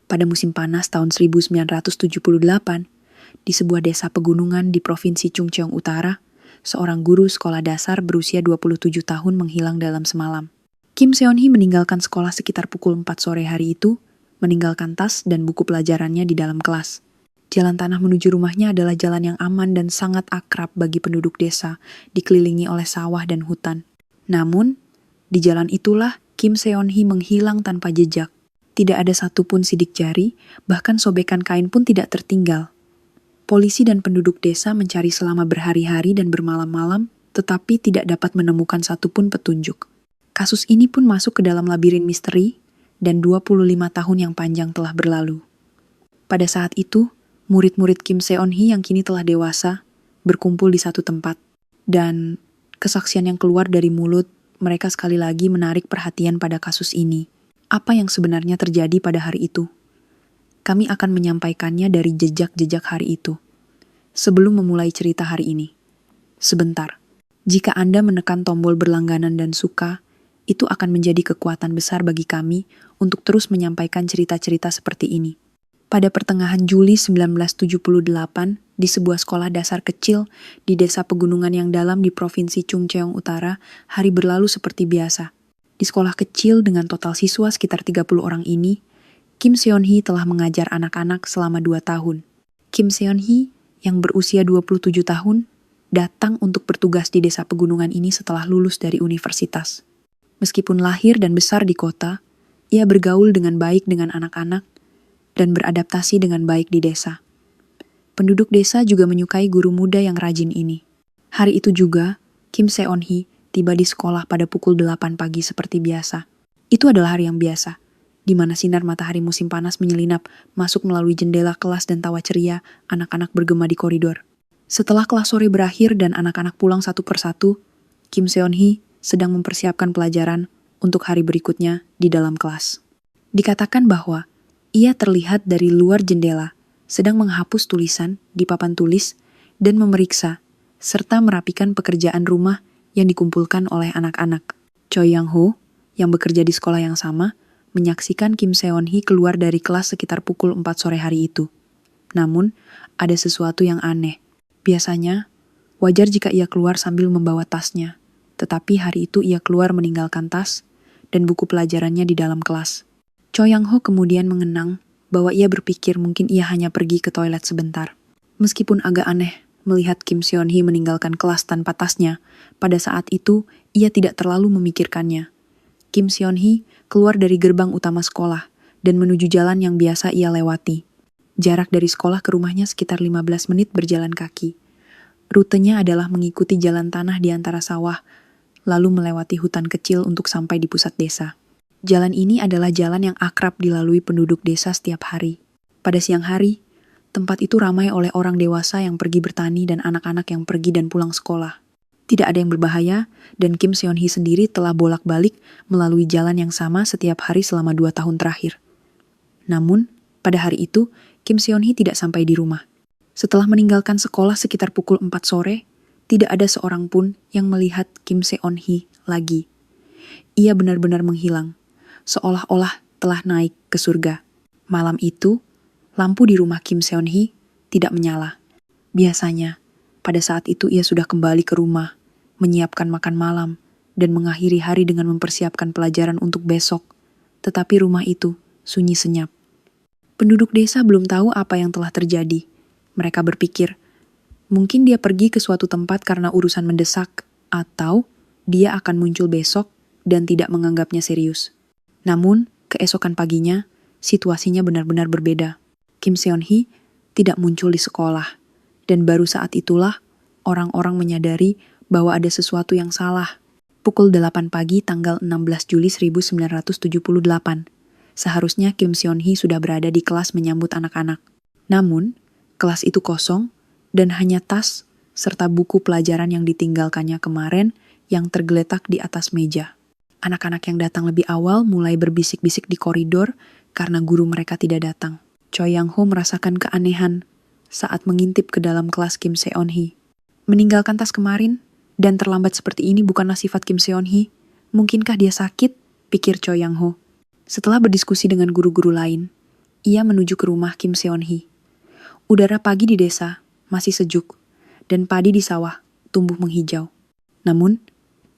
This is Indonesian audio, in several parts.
Pada musim panas tahun 1978, di sebuah desa pegunungan di Provinsi Chungcheong Utara, seorang guru sekolah dasar berusia 27 tahun menghilang dalam semalam. Kim Seon-hee meninggalkan sekolah sekitar pukul 4 sore hari itu, meninggalkan tas dan buku pelajarannya di dalam kelas. Jalan tanah menuju rumahnya adalah jalan yang aman dan sangat akrab bagi penduduk desa, dikelilingi oleh sawah dan hutan. Namun, di jalan itulah Kim Seon-hee menghilang tanpa jejak. Tidak ada satupun sidik jari, bahkan sobekan kain pun tidak tertinggal. Polisi dan penduduk desa mencari selama berhari-hari dan bermalam-malam, tetapi tidak dapat menemukan satupun petunjuk. Kasus ini pun masuk ke dalam labirin misteri, dan 25 tahun yang panjang telah berlalu. Pada saat itu, murid-murid Kim Seon-hee yang kini telah dewasa, berkumpul di satu tempat. Dan kesaksian yang keluar dari mulut mereka sekali lagi menarik perhatian pada kasus ini. Apa yang sebenarnya terjadi pada hari itu? Kami akan menyampaikannya dari jejak-jejak hari itu. Sebelum memulai cerita hari ini. Sebentar. Jika Anda menekan tombol berlangganan dan suka, itu akan menjadi kekuatan besar bagi kami untuk terus menyampaikan cerita-cerita seperti ini. Pada pertengahan Juli 1978, di sebuah sekolah dasar kecil di desa pegunungan yang dalam di Provinsi Chungcheong Utara, hari berlalu seperti biasa. Di sekolah kecil dengan total siswa sekitar 30 orang ini, Kim Seon-hee telah mengajar anak-anak selama 2 tahun. Kim Seon-hee, yang berusia 27 tahun, datang untuk bertugas di desa pegunungan ini setelah lulus dari universitas. Meskipun lahir dan besar di kota, ia bergaul dengan baik dengan anak-anak dan beradaptasi dengan baik di desa. Penduduk desa juga menyukai guru muda yang rajin ini. Hari itu juga, Kim Seon-hee tiba di sekolah pada pukul 8 pagi seperti biasa. Itu adalah hari yang biasa, di mana sinar matahari musim panas menyelinap masuk melalui jendela kelas dan tawa ceria anak-anak bergema di koridor. Setelah kelas sore berakhir dan anak-anak pulang satu persatu, Kim Seon-hee sedang mempersiapkan pelajaran untuk hari berikutnya di dalam kelas. Dikatakan bahwa ia terlihat dari luar jendela, sedang menghapus tulisan di papan tulis dan memeriksa, serta merapikan pekerjaan rumah yang dikumpulkan oleh anak-anak. Choi Yang-ho, yang bekerja di sekolah yang sama, menyaksikan Kim Seon-hee keluar dari kelas sekitar pukul 4 sore hari itu. Namun, ada sesuatu yang aneh. Biasanya, wajar jika ia keluar sambil membawa tasnya. Tetapi hari itu ia keluar meninggalkan tas dan buku pelajarannya di dalam kelas. Choi Yang-ho kemudian mengenang bahwa ia berpikir mungkin ia hanya pergi ke toilet sebentar. Meskipun agak aneh melihat Kim Seon-hee meninggalkan kelas tanpa tasnya, pada saat itu ia tidak terlalu memikirkannya. Kim Seon-hee keluar dari gerbang utama sekolah dan menuju jalan yang biasa ia lewati. Jarak dari sekolah ke rumahnya sekitar 15 menit berjalan kaki. Rutenya adalah mengikuti jalan tanah di antara sawah, lalu melewati hutan kecil untuk sampai di pusat desa. Jalan ini adalah jalan yang akrab dilalui penduduk desa setiap hari. Pada siang hari, tempat itu ramai oleh orang dewasa yang pergi bertani dan anak-anak yang pergi dan pulang sekolah. Tidak ada yang berbahaya, dan Kim Seon-hee sendiri telah bolak-balik melalui jalan yang sama setiap hari selama 2 tahun terakhir. Namun, pada hari itu, Kim Seon-hee tidak sampai di rumah. Setelah meninggalkan sekolah sekitar pukul 4 sore, tidak ada seorang pun yang melihat Kim Seon-hee lagi. Ia benar-benar menghilang, seolah-olah telah naik ke surga. Malam itu, lampu di rumah Kim Seon-hee tidak menyala. Biasanya, pada saat itu ia sudah kembali ke rumah, menyiapkan makan malam, dan mengakhiri hari dengan mempersiapkan pelajaran untuk besok. Tetapi rumah itu sunyi senyap. Penduduk desa belum tahu apa yang telah terjadi. Mereka berpikir, mungkin dia pergi ke suatu tempat karena urusan mendesak, atau dia akan muncul besok dan tidak menganggapnya serius. Namun, keesokan paginya, situasinya benar-benar berbeda. Kim Seon-hee tidak muncul di sekolah, dan baru saat itulah orang-orang menyadari bahwa ada sesuatu yang salah. Pukul 8 pagi tanggal 16 Juli 1978, seharusnya Kim Seon-hee sudah berada di kelas menyambut anak-anak. Namun, kelas itu kosong, dan hanya tas serta buku pelajaran yang ditinggalkannya kemarin yang tergeletak di atas meja. Anak-anak yang datang lebih awal mulai berbisik-bisik di koridor karena guru mereka tidak datang. Choi Yang-ho merasakan keanehan saat mengintip ke dalam kelas Kim Seon-hee. Meninggalkan tas kemarin dan terlambat seperti ini bukanlah sifat Kim Seon-hee. Mungkinkah dia sakit? Pikir Choi Yang-ho. Setelah berdiskusi dengan guru-guru lain, ia menuju ke rumah Kim Seon-hee. Udara pagi di desa masih sejuk, dan padi di sawah tumbuh menghijau. Namun,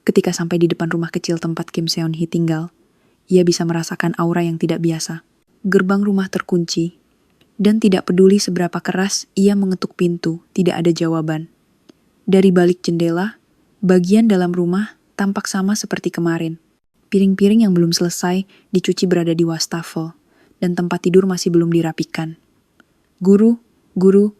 ketika sampai di depan rumah kecil tempat Kim Seon-hee tinggal, ia bisa merasakan aura yang tidak biasa. Gerbang rumah terkunci, dan tidak peduli seberapa keras ia mengetuk pintu, tidak ada jawaban. Dari balik jendela, bagian dalam rumah tampak sama seperti kemarin. Piring-piring yang belum selesai dicuci berada di wastafel, dan tempat tidur masih belum dirapikan. Guru, guru,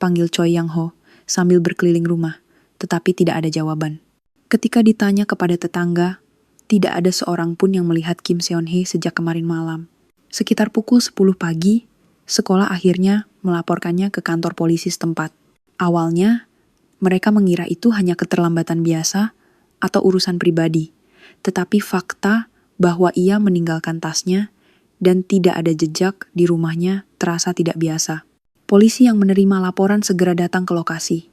panggil Choi Yang-ho sambil berkeliling rumah, tetapi tidak ada jawaban. Ketika ditanya kepada tetangga, tidak ada seorang pun yang melihat Kim Seon-hee sejak kemarin malam. Sekitar pukul 10 pagi, sekolah akhirnya melaporkannya ke kantor polisi setempat. Awalnya, mereka mengira itu hanya keterlambatan biasa atau urusan pribadi, tetapi fakta bahwa ia meninggalkan tasnya dan tidak ada jejak di rumahnya terasa tidak biasa. Polisi yang menerima laporan segera datang ke lokasi.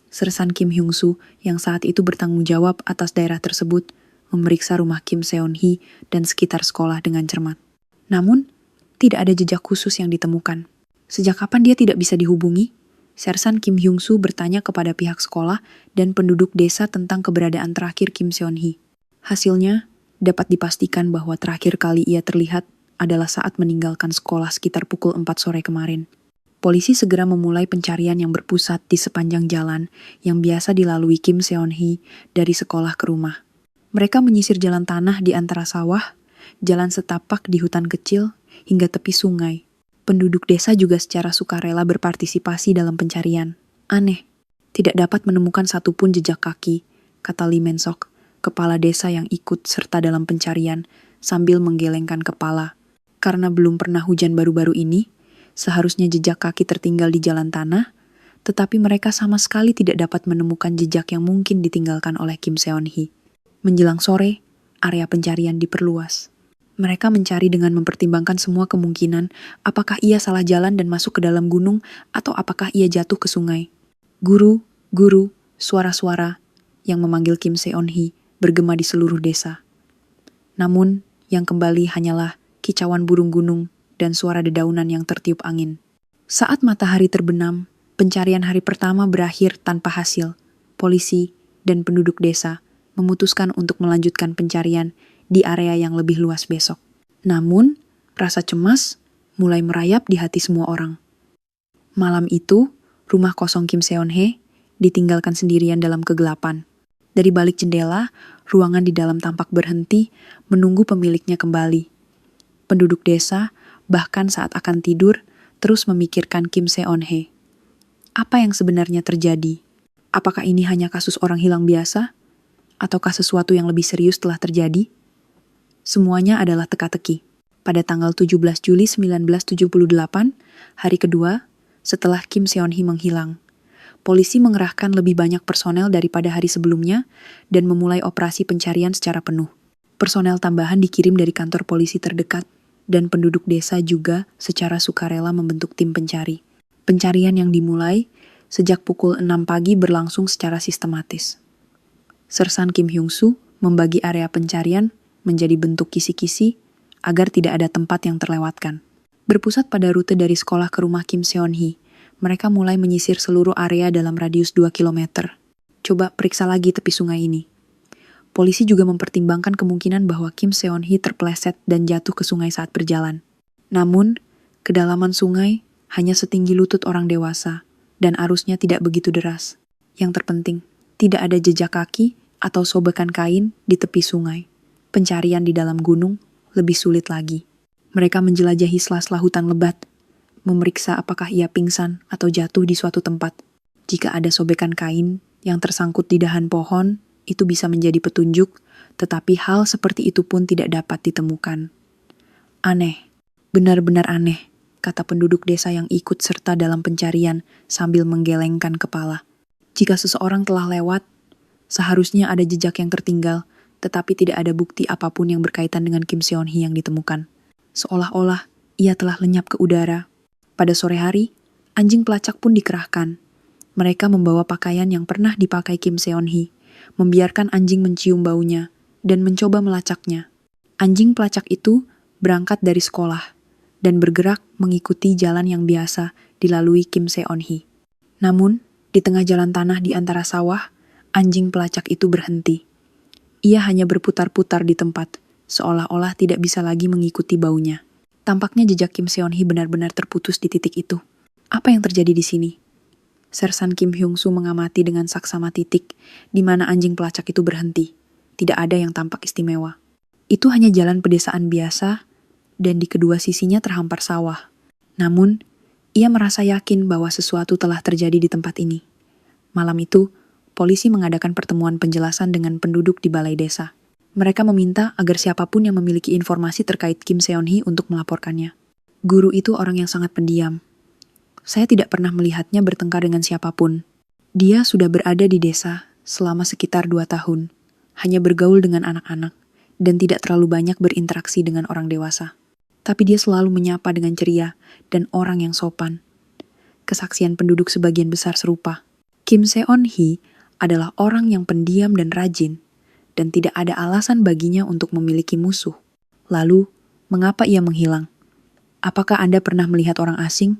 Sersan Kim Hyung-soo yang saat itu bertanggung jawab atas daerah tersebut memeriksa rumah Kim Seon-hee dan sekitar sekolah dengan cermat. Namun, tidak ada jejak khusus yang ditemukan. Sejak kapan dia tidak bisa dihubungi? Sersan Kim Hyung-soo bertanya kepada pihak sekolah dan penduduk desa tentang keberadaan terakhir Kim Seon-hee. Hasilnya, dapat dipastikan bahwa terakhir kali ia terlihat adalah saat meninggalkan sekolah sekitar pukul 4 sore kemarin. Polisi segera memulai pencarian yang berpusat di sepanjang jalan yang biasa dilalui Kim Seon-hee dari sekolah ke rumah. Mereka menyisir jalan tanah di antara sawah, jalan setapak di hutan kecil, hingga tepi sungai. Penduduk desa juga secara sukarela berpartisipasi dalam pencarian. Aneh, tidak dapat menemukan satupun jejak kaki, kata Lee Men-sok, kepala desa yang ikut serta dalam pencarian sambil menggelengkan kepala. Karena belum pernah hujan baru-baru ini, seharusnya jejak kaki tertinggal di jalan tanah, tetapi mereka sama sekali tidak dapat menemukan jejak yang mungkin ditinggalkan oleh Kim Seon-hee. Menjelang sore, area pencarian diperluas. Mereka mencari dengan mempertimbangkan semua kemungkinan, apakah ia salah jalan dan masuk ke dalam gunung, atau apakah ia jatuh ke sungai. Guru, guru, suara-suara yang memanggil Kim Seon-hee bergema di seluruh desa. Namun, yang kembali hanyalah kicauan burung gunung dan suara dedaunan yang tertiup angin. Saat matahari terbenam, pencarian hari pertama berakhir tanpa hasil. Polisi dan penduduk desa memutuskan untuk melanjutkan pencarian di area yang lebih luas besok. Namun, rasa cemas mulai merayap di hati semua orang. Malam itu, rumah kosong Kim Seon-hee ditinggalkan sendirian dalam kegelapan. Dari balik jendela, ruangan di dalam tampak berhenti menunggu pemiliknya kembali. Penduduk desa, bahkan saat akan tidur, terus memikirkan Kim Seon-hee. Apa yang sebenarnya terjadi? Apakah ini hanya kasus orang hilang biasa? Ataukah sesuatu yang lebih serius telah terjadi? Semuanya adalah teka-teki. Pada tanggal 17 Juli 1978, hari kedua, setelah Kim Seon-hee menghilang, polisi mengerahkan lebih banyak personel daripada hari sebelumnya dan memulai operasi pencarian secara penuh. Personel tambahan dikirim dari kantor polisi terdekat dan penduduk desa juga secara sukarela membentuk tim pencari. Pencarian yang dimulai sejak pukul 6 pagi berlangsung secara sistematis. Sersan Kim Hyung-soo membagi area pencarian menjadi bentuk kisi-kisi agar tidak ada tempat yang terlewatkan. Berpusat pada rute dari sekolah ke rumah Kim Seon-hee, mereka mulai menyisir seluruh area dalam radius 2 km. Coba periksa lagi tepi sungai ini. Polisi juga mempertimbangkan kemungkinan bahwa Kim Seon-hee terpeleset dan jatuh ke sungai saat berjalan. Namun, kedalaman sungai hanya setinggi lutut orang dewasa dan arusnya tidak begitu deras. Yang terpenting, tidak ada jejak kaki atau sobekan kain di tepi sungai. Pencarian di dalam gunung lebih sulit lagi. Mereka menjelajahi sela-sela hutan lebat, memeriksa apakah ia pingsan atau jatuh di suatu tempat. Jika ada sobekan kain yang tersangkut di dahan pohon, itu bisa menjadi petunjuk, tetapi hal seperti itu pun tidak dapat ditemukan. Aneh, benar-benar aneh, kata penduduk desa yang ikut serta dalam pencarian sambil menggelengkan kepala. Jika seseorang telah lewat, seharusnya ada jejak yang tertinggal, tetapi tidak ada bukti apapun yang berkaitan dengan Kim Seon-hee yang ditemukan. Seolah-olah ia telah lenyap ke udara. Pada sore hari, anjing pelacak pun dikerahkan. Mereka membawa pakaian yang pernah dipakai Kim Seon-hee, membiarkan anjing mencium baunya, dan mencoba melacaknya. Anjing pelacak itu berangkat dari sekolah, dan bergerak mengikuti jalan yang biasa dilalui Kim Seon-hee. Namun, di tengah jalan tanah di antara sawah, anjing pelacak itu berhenti. Ia hanya berputar-putar di tempat, seolah-olah tidak bisa lagi mengikuti baunya. Tampaknya jejak Kim Seon-hee benar-benar terputus di titik itu. Apa yang terjadi di sini? Sersan Kim Hyung-soo mengamati dengan saksama titik di mana anjing pelacak itu berhenti. Tidak ada yang tampak istimewa. Itu hanya jalan pedesaan biasa, dan di kedua sisinya terhampar sawah. Namun, ia merasa yakin bahwa sesuatu telah terjadi di tempat ini. Malam itu, polisi mengadakan pertemuan penjelasan dengan penduduk di balai desa. Mereka meminta agar siapapun yang memiliki informasi terkait Kim Seon-hee untuk melaporkannya. Guru itu orang yang sangat pendiam. Saya tidak pernah melihatnya bertengkar dengan siapapun. Dia sudah berada di desa selama sekitar 2 tahun, hanya bergaul dengan anak-anak, dan tidak terlalu banyak berinteraksi dengan orang dewasa. Tapi dia selalu menyapa dengan ceria dan orang yang sopan. Kesaksian penduduk sebagian besar serupa. Kim Seon-hee adalah orang yang pendiam dan rajin, dan tidak ada alasan baginya untuk memiliki musuh. Lalu, mengapa ia menghilang? Apakah Anda pernah melihat orang asing?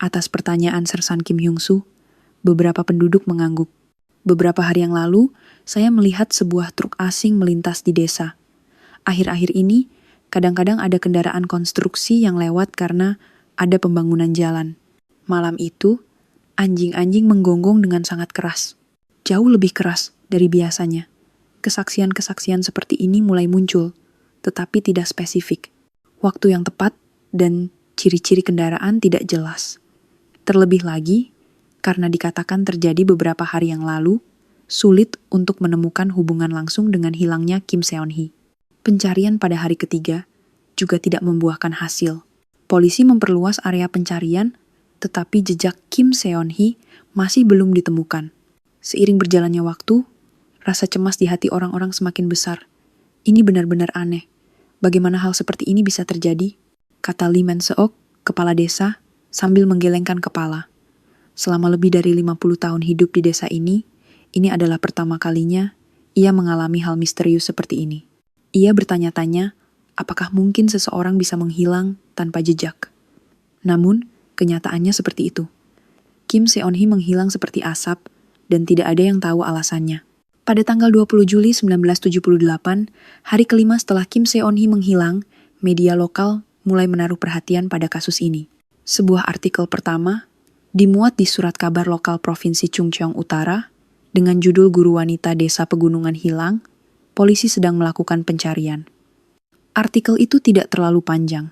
Atas pertanyaan Sersan Kim Hyung-soo, beberapa penduduk mengangguk. Beberapa hari yang lalu, saya melihat sebuah truk asing melintas di desa. Akhir-akhir ini, kadang-kadang ada kendaraan konstruksi yang lewat karena ada pembangunan jalan. Malam itu, anjing-anjing menggonggong dengan sangat keras. Jauh lebih keras dari biasanya. Kesaksian-kesaksian seperti ini mulai muncul, tetapi tidak spesifik. Waktu yang tepat dan ciri-ciri kendaraan tidak jelas. Terlebih lagi, karena dikatakan terjadi beberapa hari yang lalu, sulit untuk menemukan hubungan langsung dengan hilangnya Kim Seon-hee. Pencarian pada hari ketiga juga tidak membuahkan hasil. Polisi memperluas area pencarian, tetapi jejak Kim Seon-hee masih belum ditemukan. Seiring berjalannya waktu, rasa cemas di hati orang-orang semakin besar. Ini benar-benar aneh. Bagaimana hal seperti ini bisa terjadi? Kata Lee Man-seok, kepala desa, sambil menggelengkan kepala. Selama lebih dari 50 tahun hidup di desa ini adalah pertama kalinya ia mengalami hal misterius seperti ini. Ia bertanya-tanya, apakah mungkin seseorang bisa menghilang tanpa jejak? Namun, kenyataannya seperti itu. Kim Seon-hee menghilang seperti asap, dan tidak ada yang tahu alasannya. Pada tanggal 20 Juli 1978, hari kelima setelah Kim Seon-hee menghilang, media lokal mulai menaruh perhatian pada kasus ini. Sebuah artikel pertama dimuat di surat kabar lokal Provinsi Chungcheong Utara dengan judul Guru Wanita Desa Pegunungan Hilang, polisi sedang melakukan pencarian. Artikel itu tidak terlalu panjang.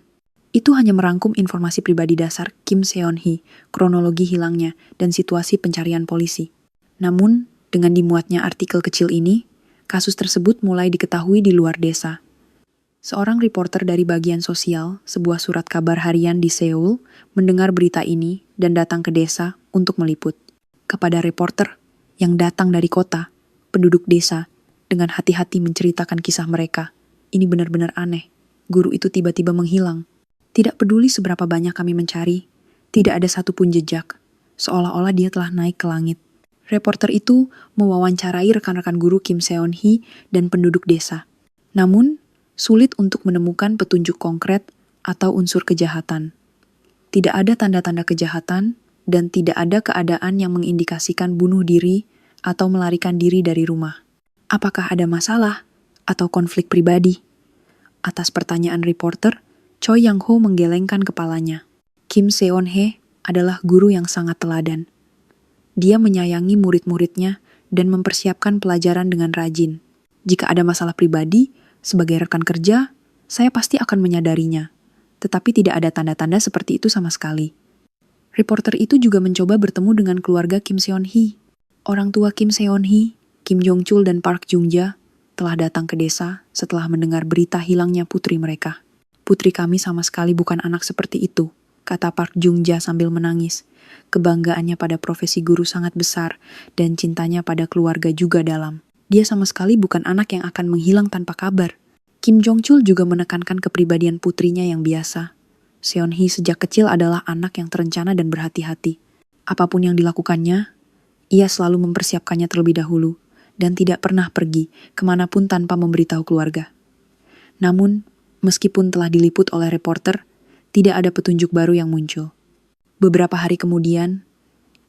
Itu hanya merangkum informasi pribadi dasar Kim Seon-hee, kronologi hilangnya, dan situasi pencarian polisi. Namun, dengan dimuatnya artikel kecil ini, kasus tersebut mulai diketahui di luar desa. Seorang reporter dari bagian sosial, sebuah surat kabar harian di Seoul, mendengar berita ini dan datang ke desa untuk meliput. Kepada reporter yang datang dari kota, penduduk desa, dengan hati-hati menceritakan kisah mereka. Ini benar-benar aneh. Guru itu tiba-tiba menghilang. Tidak peduli seberapa banyak kami mencari, tidak ada satupun jejak. Seolah-olah dia telah naik ke langit. Reporter itu mewawancarai rekan-rekan guru Kim Seon-hee dan penduduk desa. Namun, sulit untuk menemukan petunjuk konkret atau unsur kejahatan. Tidak ada tanda-tanda kejahatan dan tidak ada keadaan yang mengindikasikan bunuh diri atau melarikan diri dari rumah. Apakah ada masalah atau konflik pribadi? Atas pertanyaan reporter, Choi Yang-ho menggelengkan kepalanya. Kim Seon-hee adalah guru yang sangat teladan. Dia menyayangi murid-muridnya dan mempersiapkan pelajaran dengan rajin. Jika ada masalah pribadi, sebagai rekan kerja, saya pasti akan menyadarinya. Tetapi tidak ada tanda-tanda seperti itu sama sekali. Reporter itu juga mencoba bertemu dengan keluarga Kim Seon-hee. Orang tua Kim Seon-hee, Kim Jong-chul dan Park Jung-ja, telah datang ke desa setelah mendengar berita hilangnya putri mereka. Putri kami sama sekali bukan anak seperti itu, kata Park Jung-ja sambil menangis. Kebanggaannya pada profesi guru sangat besar dan cintanya pada keluarga juga dalam. Dia sama sekali bukan anak yang akan menghilang tanpa kabar. Kim Jong-chul juga menekankan kepribadian putrinya yang biasa. Seon-hee sejak kecil adalah anak yang terencana dan berhati-hati. Apapun yang dilakukannya, ia selalu mempersiapkannya terlebih dahulu dan tidak pernah pergi kemanapun tanpa memberitahu keluarga. Namun, meskipun telah diliput oleh reporter, tidak ada petunjuk baru yang muncul. Beberapa hari kemudian,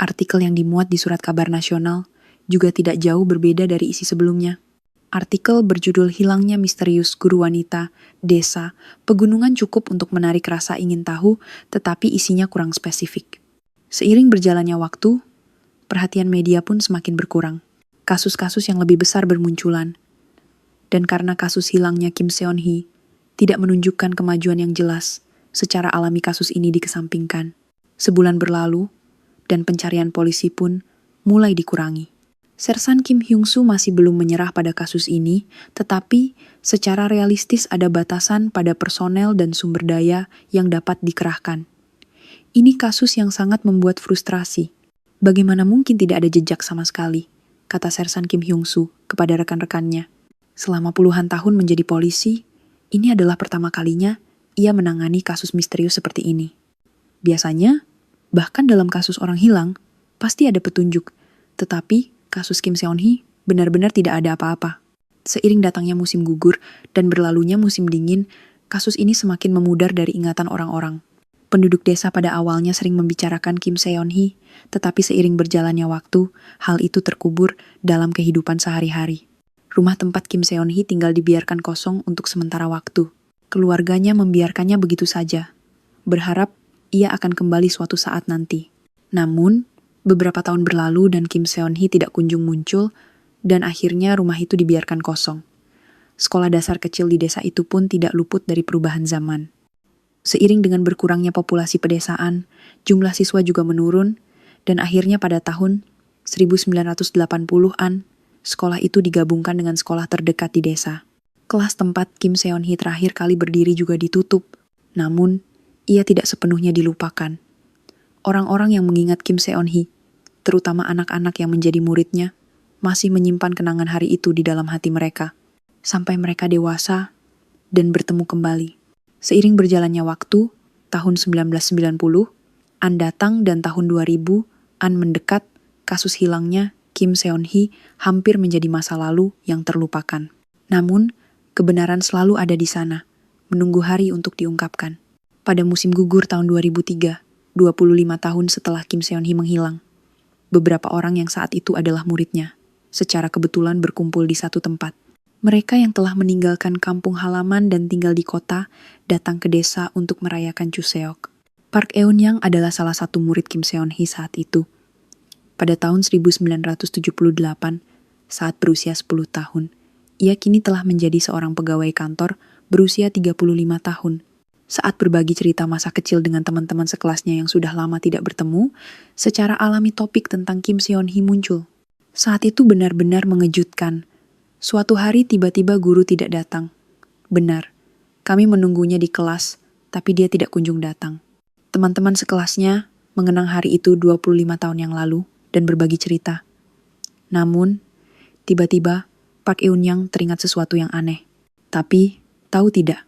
artikel yang dimuat di Surat Kabar Nasional juga tidak jauh berbeda dari isi sebelumnya. Artikel berjudul Hilangnya Misterius Guru Wanita, Desa, Pegunungan cukup untuk menarik rasa ingin tahu, tetapi isinya kurang spesifik. Seiring berjalannya waktu, perhatian media pun semakin berkurang. Kasus-kasus yang lebih besar bermunculan. Dan karena kasus hilangnya Kim Seon-hee tidak menunjukkan kemajuan yang jelas, secara alami kasus ini dikesampingkan. Sebulan berlalu, dan pencarian polisi pun mulai dikurangi. Sersan Kim Hyung-soo masih belum menyerah pada kasus ini, tetapi secara realistis ada batasan pada personel dan sumber daya yang dapat dikerahkan. Ini kasus yang sangat membuat frustrasi. Bagaimana mungkin tidak ada jejak sama sekali, kata Sersan Kim Hyung-soo kepada rekan-rekannya. Selama puluhan tahun menjadi polisi, ini adalah pertama kalinya ia menangani kasus misterius seperti ini. Biasanya, bahkan dalam kasus orang hilang, pasti ada petunjuk, tetapi kasus Kim Seon-hee benar-benar tidak ada apa-apa. Seiring datangnya musim gugur dan berlalunya musim dingin, kasus ini semakin memudar dari ingatan orang-orang. Penduduk desa pada awalnya sering membicarakan Kim Seon-hee, tetapi seiring berjalannya waktu, hal itu terkubur dalam kehidupan sehari-hari. Rumah tempat Kim Seon-hee tinggal dibiarkan kosong untuk sementara waktu. Keluarganya membiarkannya begitu saja, berharap ia akan kembali suatu saat nanti. Namun, beberapa tahun berlalu dan Kim Seon-hee tidak kunjung muncul, dan akhirnya rumah itu dibiarkan kosong. Sekolah dasar kecil di desa itu pun tidak luput dari perubahan zaman. Seiring dengan berkurangnya populasi pedesaan, jumlah siswa juga menurun, dan akhirnya pada tahun 1980-an, sekolah itu digabungkan dengan sekolah terdekat di desa. Kelas tempat Kim Seon-hee terakhir kali berdiri juga ditutup, namun ia tidak sepenuhnya dilupakan. Orang-orang yang mengingat Kim Seon-hee, terutama anak-anak yang menjadi muridnya, masih menyimpan kenangan hari itu di dalam hati mereka, sampai mereka dewasa dan bertemu kembali. Seiring berjalannya waktu, tahun 1990, An datang dan tahun 2000, An mendekat, kasus hilangnya Kim Seon-hee hampir menjadi masa lalu yang terlupakan. Namun, kebenaran selalu ada di sana, menunggu hari untuk diungkapkan. Pada musim gugur tahun 2003, 25 tahun setelah Kim Seon-hee menghilang, beberapa orang yang saat itu adalah muridnya, secara kebetulan berkumpul di satu tempat. Mereka yang telah meninggalkan kampung halaman dan tinggal di kota, datang ke desa untuk merayakan Chuseok. Park Eun-yang adalah salah satu murid Kim Seon-hee saat itu. Pada tahun 1978, saat berusia 10 tahun, ia kini telah menjadi seorang pegawai kantor berusia 35 tahun. Saat berbagi cerita masa kecil dengan teman-teman sekelasnya yang sudah lama tidak bertemu, secara alami topik tentang Kim Seon-hee muncul. Saat itu benar-benar mengejutkan. Suatu hari tiba-tiba guru tidak datang. Benar, kami menunggunya di kelas, tapi dia tidak kunjung datang. Teman-teman sekelasnya mengenang hari itu 25 tahun yang lalu dan berbagi cerita. Namun, tiba-tiba Park Eun-yang teringat sesuatu yang aneh. Tapi, tahu tidak,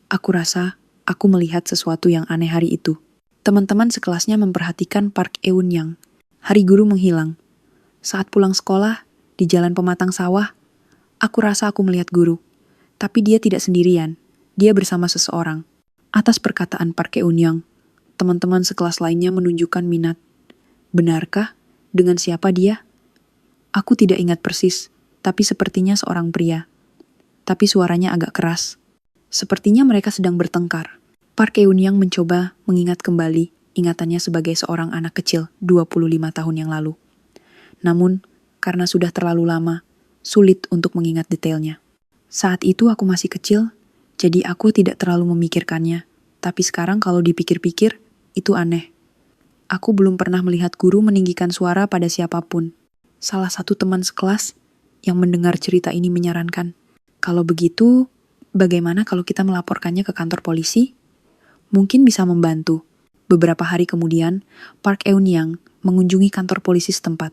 aku rasa aku melihat sesuatu yang aneh hari itu. Teman-teman sekelasnya memperhatikan Park Eun-yang. Hari guru menghilang. Saat pulang sekolah, di jalan pematang sawah, aku rasa aku melihat guru. Tapi dia tidak sendirian. Dia bersama seseorang. Atas perkataan Park Eun-yang, teman-teman sekelas lainnya menunjukkan minat. Benarkah? Dengan siapa dia? Aku tidak ingat persis, tapi sepertinya seorang pria. Tapi suaranya agak keras. Sepertinya mereka sedang bertengkar. Park Eun-yang mencoba mengingat kembali ingatannya sebagai seorang anak kecil 25 tahun yang lalu. Namun, karena sudah terlalu lama, sulit untuk mengingat detailnya. Saat itu aku masih kecil, jadi aku tidak terlalu memikirkannya. Tapi sekarang kalau dipikir-pikir, itu aneh. Aku belum pernah melihat guru meninggikan suara pada siapapun. Salah satu teman sekelas yang mendengar cerita ini menyarankan, kalau begitu, bagaimana kalau kita melaporkannya ke kantor polisi? Mungkin bisa membantu. Beberapa hari kemudian, Park Eun-yang mengunjungi kantor polisi setempat.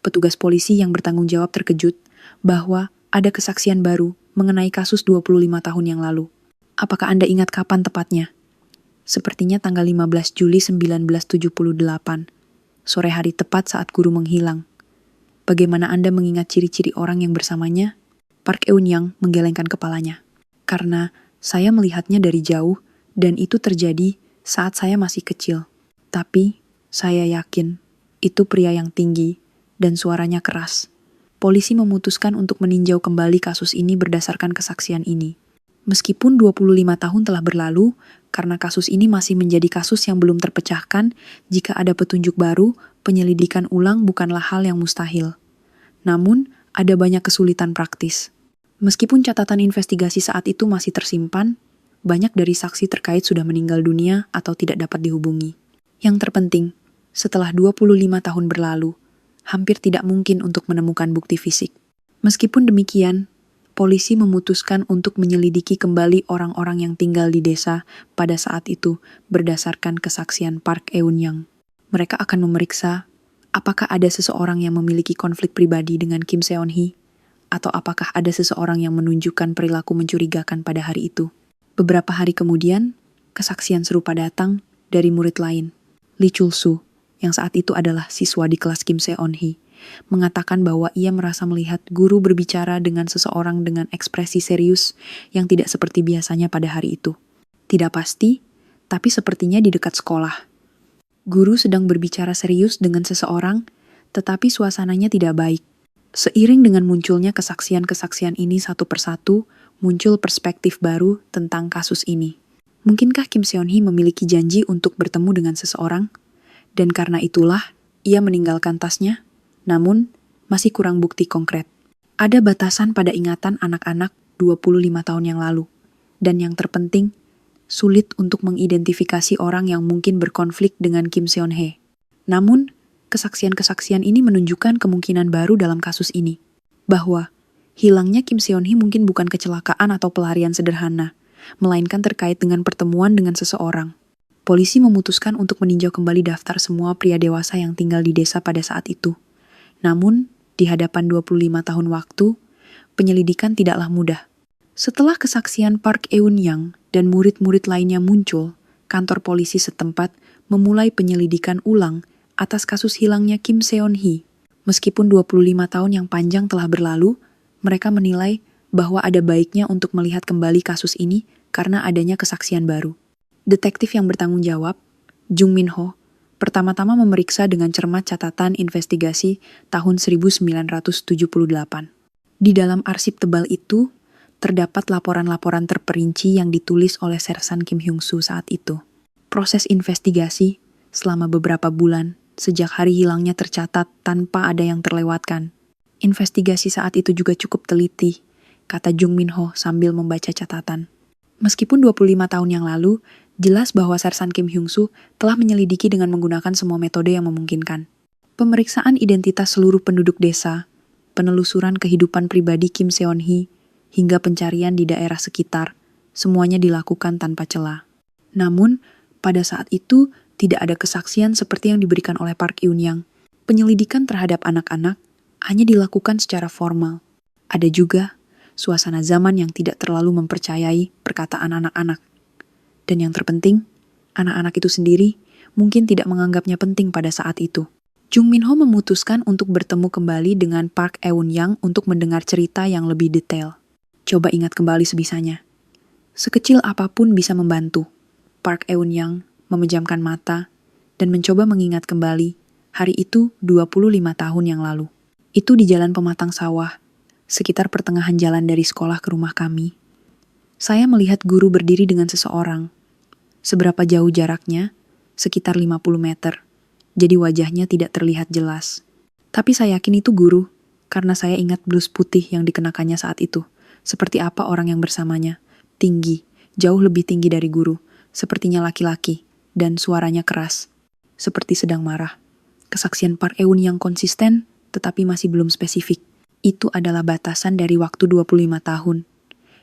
Petugas polisi yang bertanggung jawab terkejut bahwa ada kesaksian baru mengenai kasus 25 tahun yang lalu. Apakah Anda ingat kapan tepatnya? Sepertinya tanggal 15 Juli 1978, sore hari tepat saat guru menghilang. Bagaimana Anda mengingat ciri-ciri orang yang bersamanya? Park Eun-yang menggelengkan kepalanya. Karena saya melihatnya dari jauh, dan itu terjadi saat saya masih kecil. Tapi, saya yakin, itu pria yang tinggi dan suaranya keras. Polisi memutuskan untuk meninjau kembali kasus ini berdasarkan kesaksian ini. Meskipun 25 tahun telah berlalu, karena kasus ini masih menjadi kasus yang belum terpecahkan, jika ada petunjuk baru, penyelidikan ulang bukanlah hal yang mustahil. Namun, ada banyak kesulitan praktis. Meskipun catatan investigasi saat itu masih tersimpan, banyak dari saksi terkait sudah meninggal dunia atau tidak dapat dihubungi. Yang terpenting, setelah 25 tahun berlalu, hampir tidak mungkin untuk menemukan bukti fisik. Meskipun demikian, polisi memutuskan untuk menyelidiki kembali orang-orang yang tinggal di desa pada saat itu berdasarkan kesaksian Park Eun-young. Mereka akan memeriksa apakah ada seseorang yang memiliki konflik pribadi dengan Kim Seon-hee, atau apakah ada seseorang yang menunjukkan perilaku mencurigakan pada hari itu. Beberapa hari kemudian, kesaksian serupa datang dari murid lain. Lee Chul-soo, yang saat itu adalah siswa di kelas Kim Seon-hee, mengatakan bahwa ia merasa melihat guru berbicara dengan seseorang dengan ekspresi serius yang tidak seperti biasanya pada hari itu. Tidak pasti, tapi sepertinya di dekat sekolah. Guru sedang berbicara serius dengan seseorang, tetapi suasananya tidak baik. Seiring dengan munculnya kesaksian-kesaksian ini satu persatu, muncul perspektif baru tentang kasus ini. Mungkinkah Kim Seon-hee memiliki janji untuk bertemu dengan seseorang? Dan karena itulah, ia meninggalkan tasnya, namun masih kurang bukti konkret. Ada batasan pada ingatan anak-anak 25 tahun yang lalu. Dan yang terpenting, sulit untuk mengidentifikasi orang yang mungkin berkonflik dengan Kim Seon-hee. Namun, kesaksian-kesaksian ini menunjukkan kemungkinan baru dalam kasus ini. Bahwa hilangnya Kim Seon-hee mungkin bukan kecelakaan atau pelarian sederhana, melainkan terkait dengan pertemuan dengan seseorang. Polisi memutuskan untuk meninjau kembali daftar semua pria dewasa yang tinggal di desa pada saat itu. Namun, di hadapan 25 tahun waktu, penyelidikan tidaklah mudah. Setelah kesaksian Park Eun-young dan murid-murid lainnya muncul, kantor polisi setempat memulai penyelidikan ulang atas kasus hilangnya Kim Seon-hee. Meskipun 25 tahun yang panjang telah berlalu, mereka menilai bahwa ada baiknya untuk melihat kembali kasus ini karena adanya kesaksian baru. Detektif yang bertanggung jawab, Jung Min-ho, pertama-tama memeriksa dengan cermat catatan investigasi tahun 1978. Di dalam arsip tebal itu, terdapat laporan-laporan terperinci yang ditulis oleh Sersan Kim Hyung-soo saat itu. Proses investigasi selama beberapa bulan sejak hari hilangnya tercatat tanpa ada yang terlewatkan. Investigasi saat itu juga cukup teliti, kata Jung Min-ho sambil membaca catatan. Meskipun 25 tahun yang lalu, jelas bahwa Sersan Kim Hyung-soo telah menyelidiki dengan menggunakan semua metode yang memungkinkan. Pemeriksaan identitas seluruh penduduk desa, penelusuran kehidupan pribadi Kim Seon-hee, hingga pencarian di daerah sekitar, semuanya dilakukan tanpa celah. Namun, pada saat itu tidak ada kesaksian seperti yang diberikan oleh Park Eun-young. Penyelidikan terhadap anak-anak hanya dilakukan secara formal. Ada juga suasana zaman yang tidak terlalu mempercayai perkataan anak-anak. Dan yang terpenting, anak-anak itu sendiri mungkin tidak menganggapnya penting pada saat itu. Jung Min-ho memutuskan untuk bertemu kembali dengan Park Eun-young untuk mendengar cerita yang lebih detail. Coba ingat kembali sebisanya. Sekecil apapun bisa membantu. Park Eun-young memejamkan mata dan mencoba mengingat kembali hari itu 25 tahun yang lalu. Itu di jalan pematang sawah, sekitar pertengahan jalan dari sekolah ke rumah kami. Saya melihat guru berdiri dengan seseorang. Seberapa jauh jaraknya? Sekitar 50 meter. Jadi wajahnya tidak terlihat jelas. Tapi saya yakin itu guru, karena saya ingat blus putih yang dikenakannya saat itu. Seperti apa orang yang bersamanya. Tinggi, jauh lebih tinggi dari guru. Sepertinya laki-laki, dan suaranya keras. Seperti sedang marah. Kesaksian Park Eun yang konsisten, tetapi masih belum spesifik. Itu adalah batasan dari waktu 25 tahun.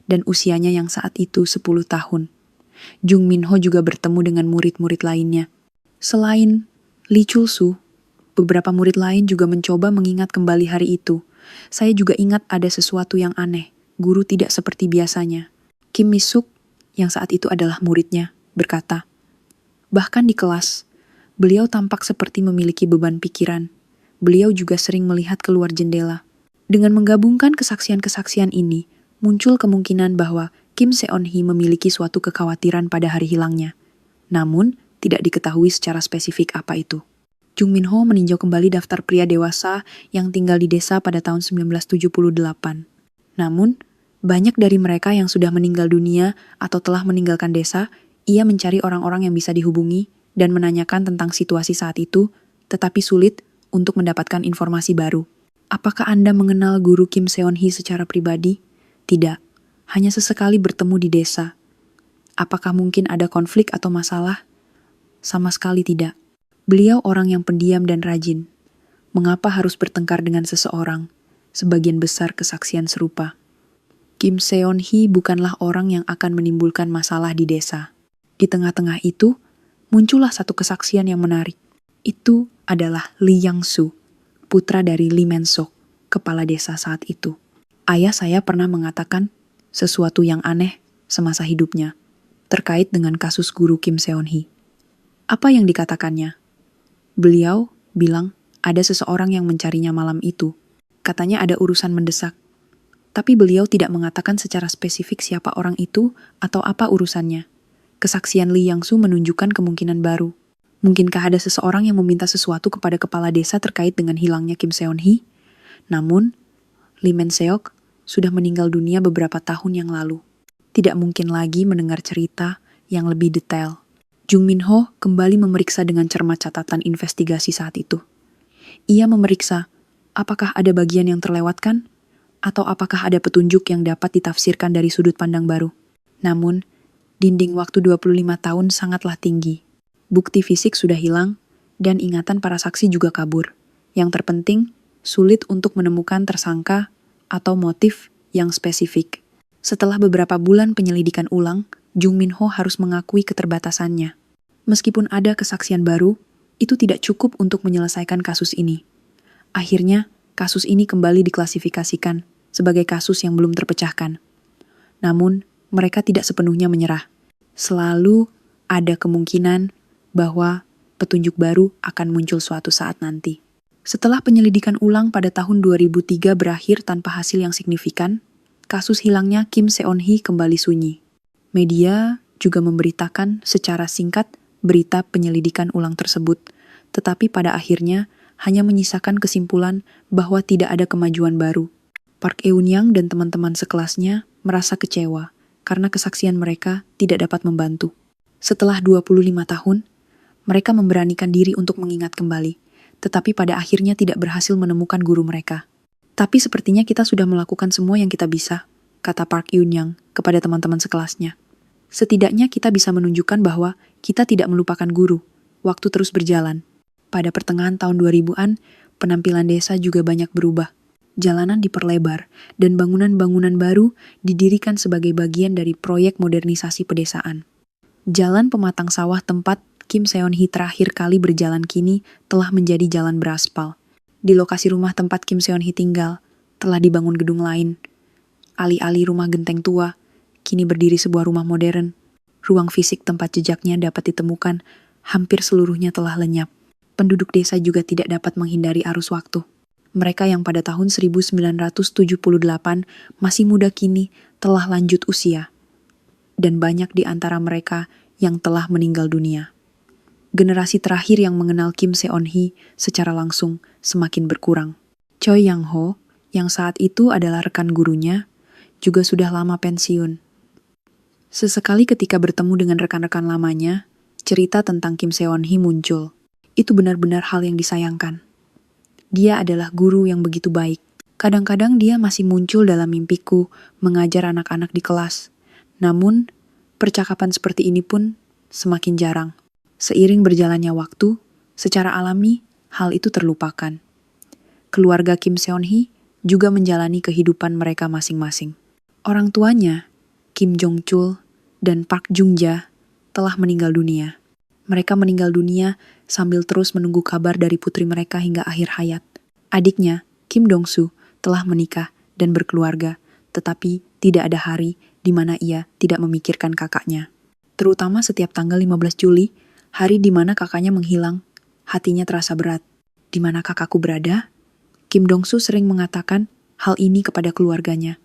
Dan usianya yang saat itu 10 tahun. Jung Min-ho juga bertemu dengan murid-murid lainnya. Selain Lee Chul-soo, beberapa murid lain juga mencoba mengingat kembali hari itu. Saya juga ingat ada sesuatu yang aneh. Guru tidak seperti biasanya. Kim Mi-suk, yang saat itu adalah muridnya, berkata, bahkan di kelas, beliau tampak seperti memiliki beban pikiran. Beliau juga sering melihat keluar jendela. Dengan menggabungkan kesaksian-kesaksian ini, muncul kemungkinan bahwa Kim Seon-hee memiliki suatu kekhawatiran pada hari hilangnya. Namun, tidak diketahui secara spesifik apa itu. Jung Min-ho meninjau kembali daftar pria dewasa yang tinggal di desa pada tahun 1978. Namun, banyak dari mereka yang sudah meninggal dunia atau telah meninggalkan desa. Ia mencari orang-orang yang bisa dihubungi dan menanyakan tentang situasi saat itu, tetapi sulit untuk mendapatkan informasi baru. Apakah Anda mengenal guru Kim Seon-hee secara pribadi? Tidak, hanya sesekali bertemu di desa. Apakah mungkin ada konflik atau masalah? Sama sekali tidak. Beliau orang yang pendiam dan rajin. Mengapa harus bertengkar dengan seseorang? Sebagian besar kesaksian serupa. Kim Seon-hee bukanlah orang yang akan menimbulkan masalah di desa. Di tengah-tengah itu, muncullah satu kesaksian yang menarik. Itu adalah Lee Yang-soo, putra dari Lee Men-sok, kepala desa saat itu. Ayah saya pernah mengatakan sesuatu yang aneh semasa hidupnya, terkait dengan kasus guru Kim Seon-hee. Apa yang dikatakannya? Beliau bilang ada seseorang yang mencarinya malam itu. Katanya ada urusan mendesak. Tapi beliau tidak mengatakan secara spesifik siapa orang itu atau apa urusannya. Kesaksian Lee Yang-soo menunjukkan kemungkinan baru. Mungkinkah ada seseorang yang meminta sesuatu kepada kepala desa terkait dengan hilangnya Kim Seon-hee? Namun, Lee Men-seok sudah meninggal dunia beberapa tahun yang lalu. Tidak mungkin lagi mendengar cerita yang lebih detail. Jung Min-ho kembali memeriksa dengan cermat catatan investigasi saat itu. Ia memeriksa apakah ada bagian yang terlewatkan atau apakah ada petunjuk yang dapat ditafsirkan dari sudut pandang baru. Namun, dinding waktu 25 tahun sangatlah tinggi. Bukti fisik sudah hilang, dan ingatan para saksi juga kabur. Yang terpenting, sulit untuk menemukan tersangka atau motif yang spesifik. Setelah beberapa bulan penyelidikan ulang, Jung Min-ho harus mengakui keterbatasannya. Meskipun ada kesaksian baru, itu tidak cukup untuk menyelesaikan kasus ini. Akhirnya, kasus ini kembali diklasifikasikan sebagai kasus yang belum terpecahkan. Namun, mereka tidak sepenuhnya menyerah. Selalu ada kemungkinan bahwa petunjuk baru akan muncul suatu saat nanti. Setelah penyelidikan ulang pada tahun 2003 berakhir tanpa hasil yang signifikan, kasus hilangnya Kim Seon-hee kembali sunyi. Media juga memberitakan secara singkat berita penyelidikan ulang tersebut, tetapi pada akhirnya hanya menyisakan kesimpulan bahwa tidak ada kemajuan baru. Park Eun-yang dan teman-teman sekelasnya merasa kecewa karena kesaksian mereka tidak dapat membantu. Setelah 25 tahun, mereka memberanikan diri untuk mengingat kembali, tetapi pada akhirnya tidak berhasil menemukan guru mereka. Tapi sepertinya kita sudah melakukan semua yang kita bisa, kata Park Eun-yang kepada teman-teman sekelasnya. Setidaknya kita bisa menunjukkan bahwa kita tidak melupakan guru. Waktu terus berjalan. Pada pertengahan tahun 2000-an, penampilan desa juga banyak berubah. Jalanan diperlebar, dan bangunan-bangunan baru didirikan sebagai bagian dari proyek modernisasi pedesaan. Jalan pematang sawah tempat Kim Seon-hee terakhir kali berjalan kini telah menjadi jalan beraspal. Di lokasi rumah tempat Kim Seon-hee tinggal, telah dibangun gedung lain. Alih-alih rumah genteng tua, kini berdiri sebuah rumah modern. Ruang fisik tempat jejaknya dapat ditemukan, hampir seluruhnya telah lenyap. Penduduk desa juga tidak dapat menghindari arus waktu. Mereka yang pada tahun 1978 masih muda kini telah lanjut usia. Dan banyak di antara mereka yang telah meninggal dunia. Generasi terakhir yang mengenal Kim Seon-hee secara langsung semakin berkurang. Choi Yang-ho, yang saat itu adalah rekan gurunya, juga sudah lama pensiun. Sesekali ketika bertemu dengan rekan-rekan lamanya, cerita tentang Kim Seon-hee muncul. Itu benar-benar hal yang disayangkan. Dia adalah guru yang begitu baik. Kadang-kadang dia masih muncul dalam mimpiku mengajar anak-anak di kelas. Namun, percakapan seperti ini pun semakin jarang. Seiring berjalannya waktu, secara alami, hal itu terlupakan. Keluarga Kim Seon-hee juga menjalani kehidupan mereka masing-masing. Orang tuanya, Kim Jong-chul dan Park Jung-ja, telah meninggal dunia. Mereka meninggal dunia sambil terus menunggu kabar dari putri mereka hingga akhir hayat. Adiknya, Kim Dong-soo, telah menikah dan berkeluarga, tetapi tidak ada hari di mana ia tidak memikirkan kakaknya. Terutama setiap tanggal 15 Juli, hari di mana kakaknya menghilang, hatinya terasa berat. Di mana kakakku berada? Kim Dong-soo sering mengatakan hal ini kepada keluarganya.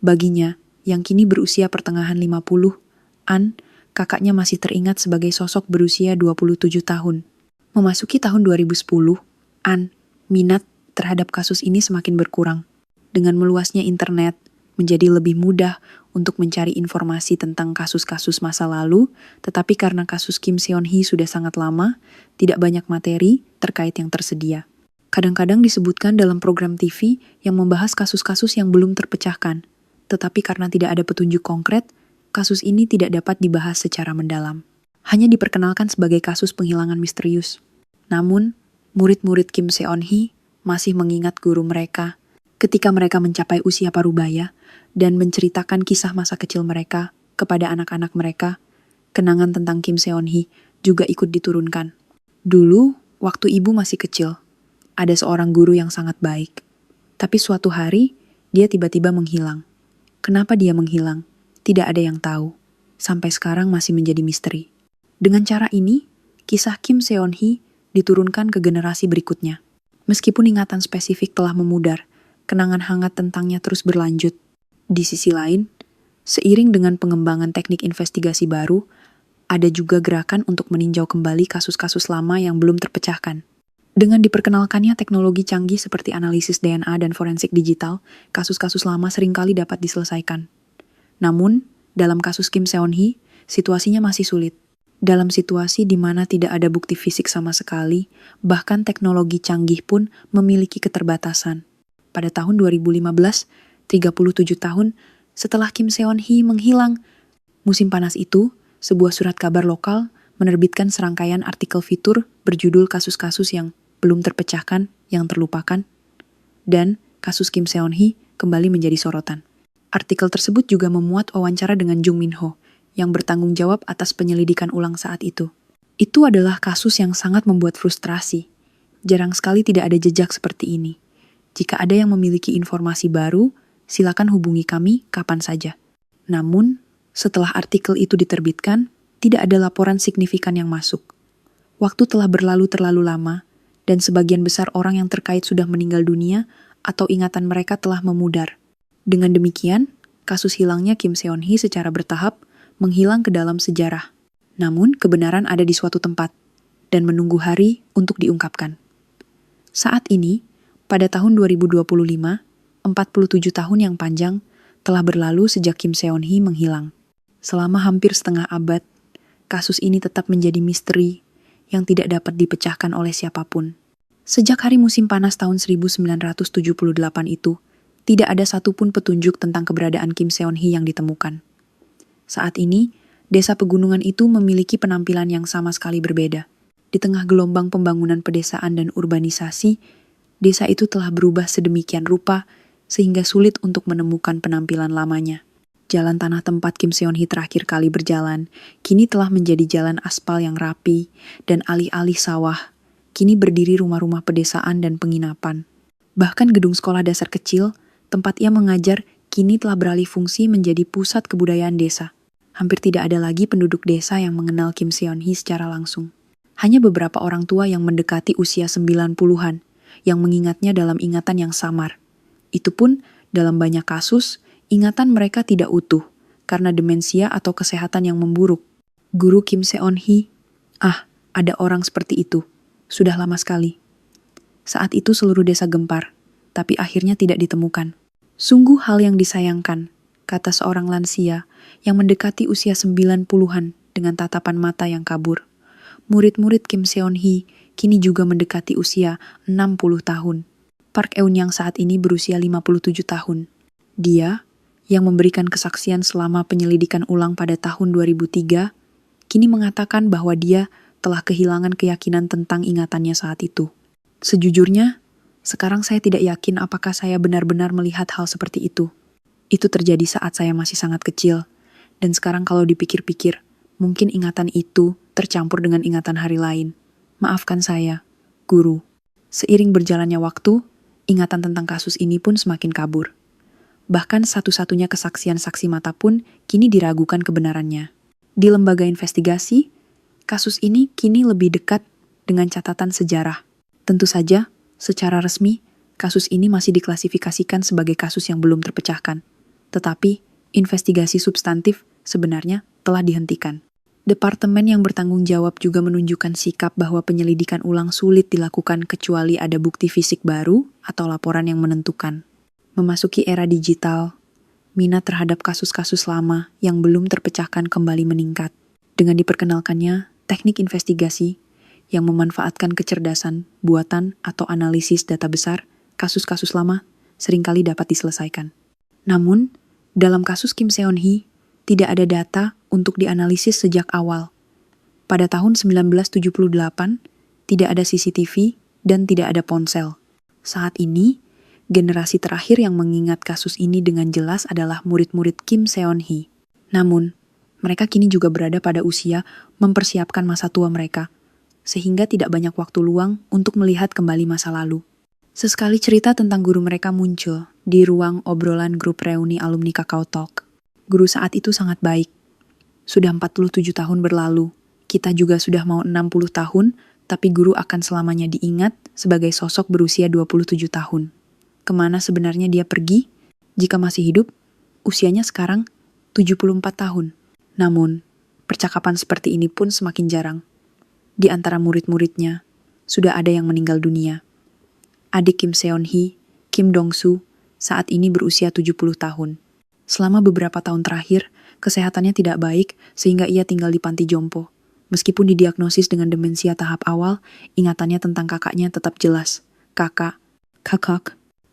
Baginya, yang kini berusia pertengahan 50-an, kakaknya masih teringat sebagai sosok berusia 27 tahun. Memasuki tahun 2010, minat terhadap kasus ini semakin berkurang. Dengan meluasnya internet, menjadi lebih mudah untuk mencari informasi tentang kasus-kasus masa lalu, tetapi karena kasus Kim Seon-hee sudah sangat lama, tidak banyak materi terkait yang tersedia. Kadang-kadang disebutkan dalam program TV yang membahas kasus-kasus yang belum terpecahkan, tetapi karena tidak ada petunjuk konkret, kasus ini tidak dapat dibahas secara mendalam. Hanya diperkenalkan sebagai kasus penghilangan misterius. Namun, murid-murid Kim Seon-hee masih mengingat guru mereka ketika mereka mencapai usia parubaya dan menceritakan kisah masa kecil mereka kepada anak-anak mereka. Kenangan tentang Kim Seon-hee juga ikut diturunkan. Dulu, waktu ibu masih kecil, ada seorang guru yang sangat baik. Tapi suatu hari, dia tiba-tiba menghilang. Kenapa dia menghilang? Tidak ada yang tahu. Sampai sekarang masih menjadi misteri. Dengan cara ini, kisah Kim Seon-hee diturunkan ke generasi berikutnya. Meskipun ingatan spesifik telah memudar, kenangan hangat tentangnya terus berlanjut. Di sisi lain, seiring dengan pengembangan teknik investigasi baru, ada juga gerakan untuk meninjau kembali kasus-kasus lama yang belum terpecahkan. Dengan diperkenalkannya teknologi canggih seperti analisis DNA dan forensik digital, kasus-kasus lama seringkali dapat diselesaikan. Namun, dalam kasus Kim Seon-hee, situasinya masih sulit. Dalam situasi di mana tidak ada bukti fisik sama sekali, bahkan teknologi canggih pun memiliki keterbatasan. Pada tahun 2015, 37 tahun setelah Kim Seon-hee menghilang, musim panas itu, sebuah surat kabar lokal menerbitkan serangkaian artikel fitur berjudul kasus-kasus yang belum terpecahkan, yang terlupakan, dan kasus Kim Seon-hee kembali menjadi sorotan. Artikel tersebut juga memuat wawancara dengan Jung Min-ho, yang bertanggung jawab atas penyelidikan ulang saat itu. Itu adalah kasus yang sangat membuat frustrasi. Jarang sekali tidak ada jejak seperti ini. Jika ada yang memiliki informasi baru, silakan hubungi kami kapan saja. Namun, setelah artikel itu diterbitkan, tidak ada laporan signifikan yang masuk. Waktu telah berlalu terlalu lama, dan sebagian besar orang yang terkait sudah meninggal dunia atau ingatan mereka telah memudar. Dengan demikian, kasus hilangnya Kim Seon-hee secara bertahap menghilang ke dalam sejarah. Namun, kebenaran ada di suatu tempat dan menunggu hari untuk diungkapkan. Saat ini, pada tahun 2025, 47 tahun yang panjang telah berlalu sejak Kim Seon-hee menghilang. Selama hampir setengah abad, kasus ini tetap menjadi misteri yang tidak dapat dipecahkan oleh siapapun. Sejak hari musim panas tahun 1978 itu, tidak ada satupun petunjuk tentang keberadaan Kim Seon-hee yang ditemukan. Saat ini, desa pegunungan itu memiliki penampilan yang sama sekali berbeda. Di tengah gelombang pembangunan pedesaan dan urbanisasi, desa itu telah berubah sedemikian rupa sehingga sulit untuk menemukan penampilan lamanya. Jalan tanah tempat Kim Seon-hee terakhir kali berjalan, kini telah menjadi jalan aspal yang rapi dan alih-alih sawah. Kini berdiri rumah-rumah pedesaan dan penginapan. Bahkan gedung sekolah dasar kecil, tempat ia mengajar, kini telah beralih fungsi menjadi pusat kebudayaan desa. Hampir tidak ada lagi penduduk desa yang mengenal Kim Seon-hee secara langsung. Hanya beberapa orang tua yang mendekati usia 90-an, yang mengingatnya dalam ingatan yang samar. Itu pun, dalam banyak kasus, ingatan mereka tidak utuh, karena demensia atau kesehatan yang memburuk. Guru Kim Seon-hee, ada orang seperti itu. Sudah lama sekali. Saat itu seluruh desa gempar, tapi akhirnya tidak ditemukan. Sungguh hal yang disayangkan, kata seorang lansia yang mendekati usia 90-an dengan tatapan mata yang kabur. Murid-murid Kim Seon-hee kini juga mendekati usia 60 tahun. Park Eun-yang saat ini berusia 57 tahun. Dia, yang memberikan kesaksian selama penyelidikan ulang pada tahun 2003, kini mengatakan bahwa dia telah kehilangan keyakinan tentang ingatannya saat itu. Sejujurnya, sekarang saya tidak yakin apakah saya benar-benar melihat hal seperti itu. Itu terjadi saat saya masih sangat kecil, dan sekarang kalau dipikir-pikir, mungkin ingatan itu tercampur dengan ingatan hari lain. Maafkan saya, guru. Seiring berjalannya waktu, ingatan tentang kasus ini pun semakin kabur. Bahkan satu-satunya kesaksian saksi mata pun kini diragukan kebenarannya. Di lembaga investigasi, kasus ini kini lebih dekat dengan catatan sejarah. Tentu saja, secara resmi, kasus ini masih diklasifikasikan sebagai kasus yang belum terpecahkan. Tetapi, investigasi substantif sebenarnya telah dihentikan. Departemen yang bertanggung jawab juga menunjukkan sikap bahwa penyelidikan ulang sulit dilakukan kecuali ada bukti fisik baru atau laporan yang menentukan. Memasuki era digital, minat terhadap kasus-kasus lama yang belum terpecahkan kembali meningkat. Dengan diperkenalkannya teknik investigasi yang memanfaatkan kecerdasan, buatan, atau analisis data besar, kasus-kasus lama seringkali dapat diselesaikan. Namun, dalam kasus Kim Seon-hee, tidak ada data untuk dianalisis sejak awal. Pada tahun 1978, tidak ada CCTV dan tidak ada ponsel. Saat ini, generasi terakhir yang mengingat kasus ini dengan jelas adalah murid-murid Kim Seon-hee. Namun, mereka kini juga berada pada usia mempersiapkan masa tua mereka, sehingga tidak banyak waktu luang untuk melihat kembali masa lalu. Sesekali cerita tentang guru mereka muncul di ruang obrolan grup reuni alumni Kakao Talk. Guru saat itu sangat baik. Sudah 47 tahun berlalu, kita juga sudah mau 60 tahun, tapi guru akan selamanya diingat sebagai sosok berusia 27 tahun. Kemana sebenarnya dia pergi? Jika masih hidup, usianya sekarang 74 tahun. Namun, percakapan seperti ini pun semakin jarang. Di antara murid-muridnya, sudah ada yang meninggal dunia. Adik Kim Seon-hee, Kim Dong-soo, saat ini berusia 70 tahun. Selama beberapa tahun terakhir, kesehatannya tidak baik sehingga ia tinggal di panti jompo. Meskipun didiagnosis dengan demensia tahap awal, ingatannya tentang kakaknya tetap jelas. Kakak,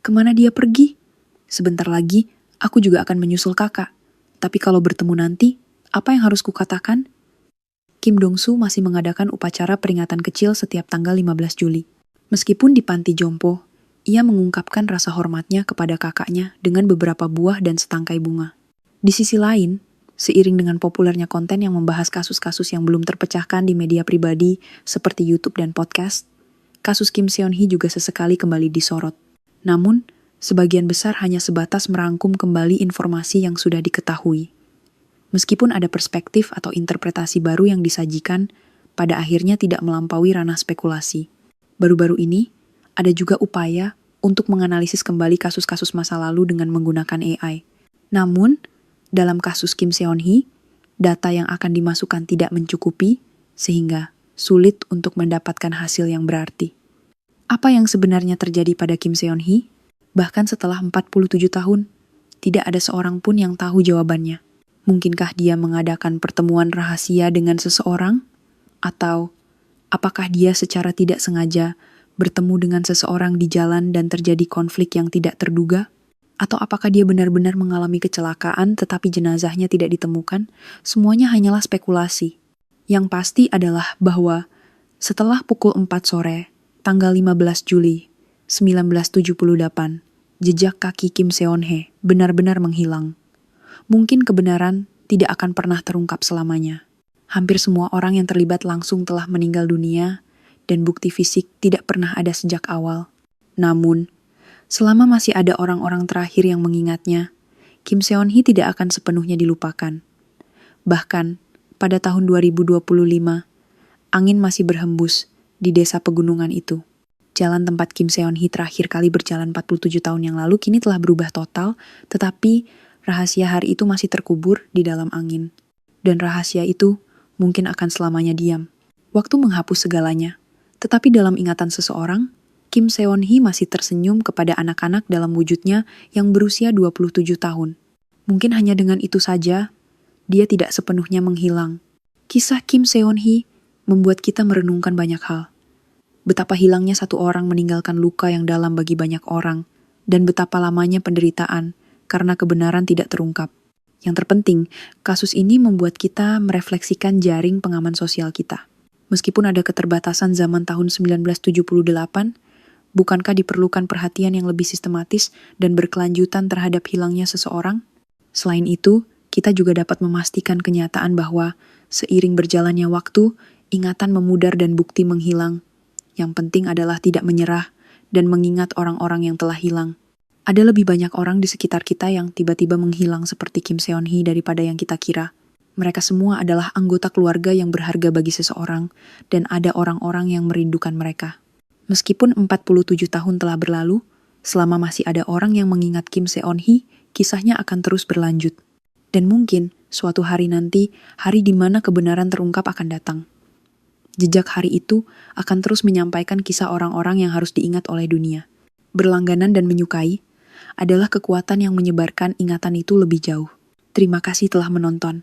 kemana dia pergi? Sebentar lagi, aku juga akan menyusul kakak. Tapi kalau bertemu nanti, apa yang harus kukatakan? Kim Dong-soo masih mengadakan upacara peringatan kecil setiap tanggal 15 Juli. Meskipun di panti jompo, ia mengungkapkan rasa hormatnya kepada kakaknya dengan beberapa buah dan setangkai bunga. Di sisi lain, seiring dengan populernya konten yang membahas kasus-kasus yang belum terpecahkan di media pribadi seperti YouTube dan podcast, kasus Kim Seon-hee juga sesekali kembali disorot. Namun, sebagian besar hanya sebatas merangkum kembali informasi yang sudah diketahui. Meskipun ada perspektif atau interpretasi baru yang disajikan, pada akhirnya tidak melampaui ranah spekulasi. Baru-baru ini, ada juga upaya untuk menganalisis kembali kasus-kasus masa lalu dengan menggunakan AI. Namun, dalam kasus Kim Seon-hee, data yang akan dimasukkan tidak mencukupi, sehingga sulit untuk mendapatkan hasil yang berarti. Apa yang sebenarnya terjadi pada Kim Seon-hee? Bahkan setelah 47 tahun, tidak ada seorang pun yang tahu jawabannya. Mungkinkah dia mengadakan pertemuan rahasia dengan seseorang? Atau apakah dia secara tidak sengaja bertemu dengan seseorang di jalan dan terjadi konflik yang tidak terduga? Atau apakah dia benar-benar mengalami kecelakaan tetapi jenazahnya tidak ditemukan? Semuanya hanyalah spekulasi. Yang pasti adalah bahwa setelah pukul 4 sore, tanggal 15 Juli 1978, jejak kaki Kim Seon-hee benar-benar menghilang. Mungkin kebenaran tidak akan pernah terungkap selamanya. Hampir semua orang yang terlibat langsung telah meninggal dunia, dan bukti fisik tidak pernah ada sejak awal. Namun, selama masih ada orang-orang terakhir yang mengingatnya, Kim Seon-hee tidak akan sepenuhnya dilupakan. Bahkan, pada tahun 2025, angin masih berhembus di desa pegunungan itu. Jalan tempat Kim Seon-hee terakhir kali berjalan 47 tahun yang lalu kini telah berubah total, tetapi rahasia hari itu masih terkubur di dalam angin. Dan rahasia itu mungkin akan selamanya diam. Waktu menghapus segalanya. Tetapi dalam ingatan seseorang, Kim Seon-hee masih tersenyum kepada anak-anak dalam wujudnya yang berusia 27 tahun. Mungkin hanya dengan itu saja, dia tidak sepenuhnya menghilang. Kisah Kim Seon-hee membuat kita merenungkan banyak hal. Betapa hilangnya satu orang meninggalkan luka yang dalam bagi banyak orang, dan betapa lamanya penderitaan karena kebenaran tidak terungkap. Yang terpenting, kasus ini membuat kita merefleksikan jaring pengaman sosial kita. Meskipun ada keterbatasan zaman tahun 1978, bukankah diperlukan perhatian yang lebih sistematis dan berkelanjutan terhadap hilangnya seseorang? Selain itu, kita juga dapat memastikan kenyataan bahwa seiring berjalannya waktu, ingatan memudar dan bukti menghilang. Yang penting adalah tidak menyerah dan mengingat orang-orang yang telah hilang. Ada lebih banyak orang di sekitar kita yang tiba-tiba menghilang seperti Kim Seon-hee daripada yang kita kira. Mereka semua adalah anggota keluarga yang berharga bagi seseorang, dan ada orang-orang yang merindukan mereka. Meskipun 47 tahun telah berlalu, selama masih ada orang yang mengingat Kim Seon-hee, kisahnya akan terus berlanjut. Dan mungkin, Suatu hari nanti, hari di mana kebenaran terungkap akan datang. Jejak hari itu akan terus menyampaikan kisah orang-orang yang harus diingat oleh dunia. Berlangganan dan menyukai adalah kekuatan yang menyebarkan ingatan itu lebih jauh. Terima kasih telah menonton.